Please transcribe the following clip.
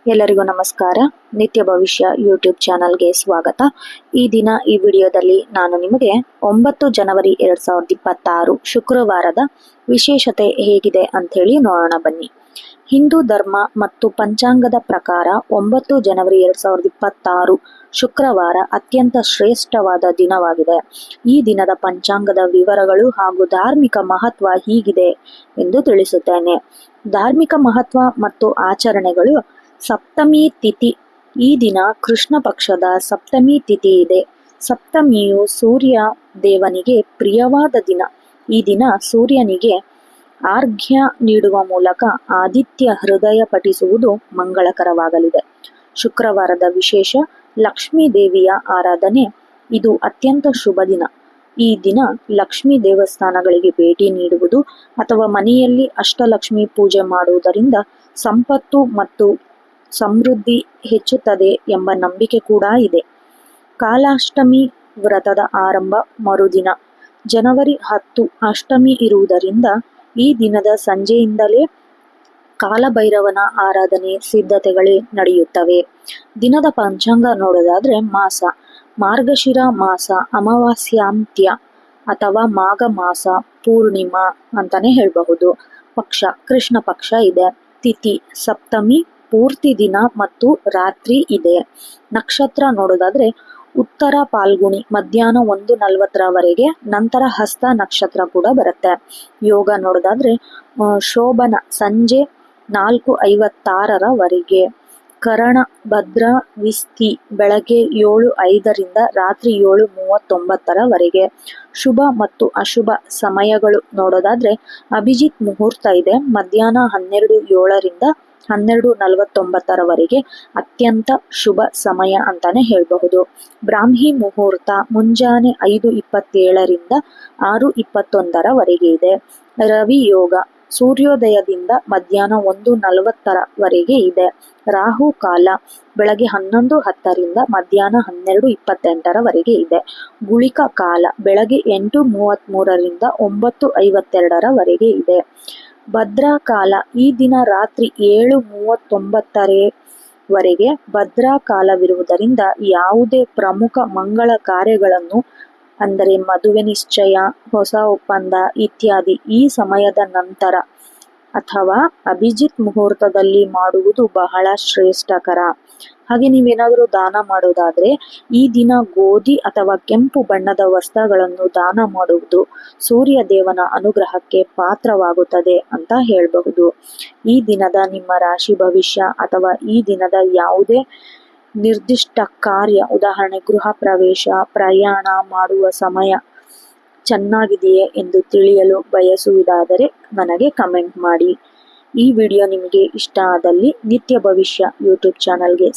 ಎಲ್ಲರಿಗೂ ನಮಸ್ಕಾರ. ನಿತ್ಯ ಭವಿಷ್ಯ ಯೂಟ್ಯೂಬ್ ಚಾನಲ್ಗೆ ಸ್ವಾಗತ. ಈ ದಿನ ಈ ವಿಡಿಯೋದಲ್ಲಿ ನಾನು ನಿಮಗೆ 9 ಜನವರಿ 2026 ಶುಕ್ರವಾರದ ವಿಶೇಷತೆ ಹೇಗಿದೆ ಅಂತ ಹೇಳಿ ನೋಡೋಣ ಬನ್ನಿ. ಹಿಂದೂ ಧರ್ಮ ಮತ್ತು ಪಂಚಾಂಗದ ಪ್ರಕಾರ 9 ಜನವರಿ 2026 ಶುಕ್ರವಾರ ಅತ್ಯಂತ ಶ್ರೇಷ್ಠವಾದ ದಿನವಾಗಿದೆ. ಈ ದಿನದ ಪಂಚಾಂಗದ ವಿವರಗಳು ಹಾಗೂ ಧಾರ್ಮಿಕ ಮಹತ್ವ ಹೀಗಿದೆ ಎಂದು ತಿಳಿಸುತ್ತೇನೆ. ಧಾರ್ಮಿಕ ಮಹತ್ವ ಮತ್ತು ಆಚರಣೆಗಳು. ಸಪ್ತಮಿ ತಿಥಿ. ಈ ದಿನ ಕೃಷ್ಣ ಪಕ್ಷದ ಸಪ್ತಮಿ ತಿಥಿ ಇದೆ. ಸಪ್ತಮಿಯು ಸೂರ್ಯ ದೇವನಿಗೆ ಪ್ರಿಯವಾದ ದಿನ. ಈ ದಿನ ಸೂರ್ಯನಿಗೆ ಅರ್ಘ್ಯ ನೀಡುವ ಮೂಲಕ ಆದಿತ್ಯ ಹೃದಯ ಪಠಿಸುವುದು ಮಂಗಳಕರವಾಗಲಿದೆ. ಶುಕ್ರವಾರದ ವಿಶೇಷ ಲಕ್ಷ್ಮೀ ದೇವಿಯ ಆರಾಧನೆ. ಇದು ಅತ್ಯಂತ ಶುಭ ದಿನ. ಈ ದಿನ ಲಕ್ಷ್ಮೀ ದೇವಸ್ಥಾನಗಳಿಗೆ ಭೇಟಿ ನೀಡುವುದು ಅಥವಾ ಮನೆಯಲ್ಲಿ ಅಷ್ಟಲಕ್ಷ್ಮಿ ಪೂಜೆ ಮಾಡುವುದರಿಂದ ಸಂಪತ್ತು ಮತ್ತು ಸಮೃದ್ಧಿ ಹೆಚ್ಚುತ್ತದೆ ಎಂಬ ನಂಬಿಕೆ ಕೂಡ ಇದೆ. ಕಾಲಾಷ್ಟಮಿ ವ್ರತದ ಆರಂಭ ಮರುದಿನ ಜನವರಿ 10 ಅಷ್ಟಮಿ ಇರುವುದರಿಂದ ಈ ದಿನದ ಸಂಜೆಯಿಂದಲೇ ಕಾಲಭೈರವನ ಆರಾಧನೆ ಸಿದ್ಧತೆಗಳೇ ನಡೆಯುತ್ತವೆ. ದಿನದ ಪಂಚಾಂಗ ನೋಡೋದಾದ್ರೆ ಮಾಸ ಮಾರ್ಗಶಿರ ಮಾಸ ಅಮಾವಾಸ್ಯಾಂತ್ಯ ಅಥವಾ ಮಾಘ ಮಾಸ ಪೂರ್ಣಿಮಾ ಅಂತಾನೆ ಹೇಳಬಹುದು. ಪಕ್ಷ ಕೃಷ್ಣ ಪಕ್ಷ ಇದೆ. ತಿಥಿ ಸಪ್ತಮಿ ಪೂರ್ತಿ ದಿನ ಮತ್ತು ರಾತ್ರಿ ಇದೆ. ನಕ್ಷತ್ರ ನೋಡೋದಾದ್ರೆ ಉತ್ತರ ಪಾಲ್ಗುಣಿ ಮಧ್ಯಾಹ್ನ 1:40 ನಂತರ ಹಸ್ತ ನಕ್ಷತ್ರ ಕೂಡ ಬರುತ್ತೆ. ಯೋಗ ನೋಡೋದಾದ್ರೆ ಶೋಭನ ಸಂಜೆ 4:56 ಕರಣ ಭದ್ರ ವಿಸ್ತಿ ಬೆಳಗ್ಗೆ 7:05 ರಾತ್ರಿ 7:39 ಶುಭ ಮತ್ತು ಅಶುಭ ಸಮಯಗಳು ನೋಡೋದಾದ್ರೆ ಅಭಿಜಿತ್ ಮುಹೂರ್ತ ಇದೆ. ಮಧ್ಯಾಹ್ನ 12:07 12:49 ಅತ್ಯಂತ ಶುಭ ಸಮಯ ಅಂತಾನೆ ಹೇಳಬಹುದು. ಬ್ರಾಹ್ಮಿ ಮುಹೂರ್ತ ಮುಂಜಾನೆ 5:27 6:21 ಇದೆ. ರವಿ ಯೋಗ ಸೂರ್ಯೋದಯದಿಂದ ಮಧ್ಯಾಹ್ನ 1:40 ಇದೆ. ರಾಹು ಕಾಲ ಬೆಳಗ್ಗೆ 11:10 ಮಧ್ಯಾಹ್ನ 12:28 ಇದೆ. ಗುಳಿಕ ಕಾಲ ಬೆಳಗ್ಗೆ 8:33 9:52 ಇದೆ. ಭದ್ರಾ ಕಾಲ ಈ ದಿನ ರಾತ್ರಿ 7:39 ಭದ್ರಾ ಕಾಲವಿರುವುದರಿಂದ ಯಾವುದೇ ಪ್ರಮುಖ ಮಂಗಳ ಕಾರ್ಯಗಳನ್ನು ಅಂದರೆ ಮದುವೆ ನಿಶ್ಚಯ, ಹೊಸ ಒಪ್ಪಂದ ಇತ್ಯಾದಿ ಈ ಸಮಯದ ನಂತರ ಅಥವಾ ಅಭಿಜಿತ್ ಮುಹೂರ್ತದಲ್ಲಿ ಮಾಡುವುದು ಬಹಳ ಶ್ರೇಷ್ಠಕರ. ಹಾಗೆ ನೀವೇನಾದರೂ ದಾನ ಮಾಡೋದಾದ್ರೆ ಈ ದಿನ ಗೋಧಿ ಅಥವಾ ಕೆಂಪು ಬಣ್ಣದ ವಸ್ತ್ರಗಳನ್ನು ದಾನ ಮಾಡುವುದು ಸೂರ್ಯ ದೇವನ ಅನುಗ್ರಹಕ್ಕೆ ಪಾತ್ರವಾಗುತ್ತದೆ ಅಂತ ಹೇಳಬಹುದು. ಈ ದಿನದ ನಿಮ್ಮ ರಾಶಿ ಭವಿಷ್ಯ ಅಥವಾ ಈ ದಿನದ ಯಾವುದೇ ನಿರ್ದಿಷ್ಟ ಕಾರ್ಯ ಉದಾಹರಣೆ ಗೃಹ ಪ್ರವೇಶ, ಪ್ರಯಾಣ ಮಾಡುವ ಸಮಯ ಚೆನ್ನಾಗಿದೆಯೇ ಎಂದು ತಿಳಿಯಲು ಬಯಸುವುದಾದರೆ ನನಗೆ ಕಮೆಂಟ್ ಮಾಡಿ. ಈ ವಿಡಿಯೋ ನಿಮಗೆ ಇಷ್ಟ ಆದಲ್ಲಿ ನಿತ್ಯ ಭವಿಷ್ಯ ಯೂಟ್ಯೂಬ್ ಚಾನಲ್ಗೆ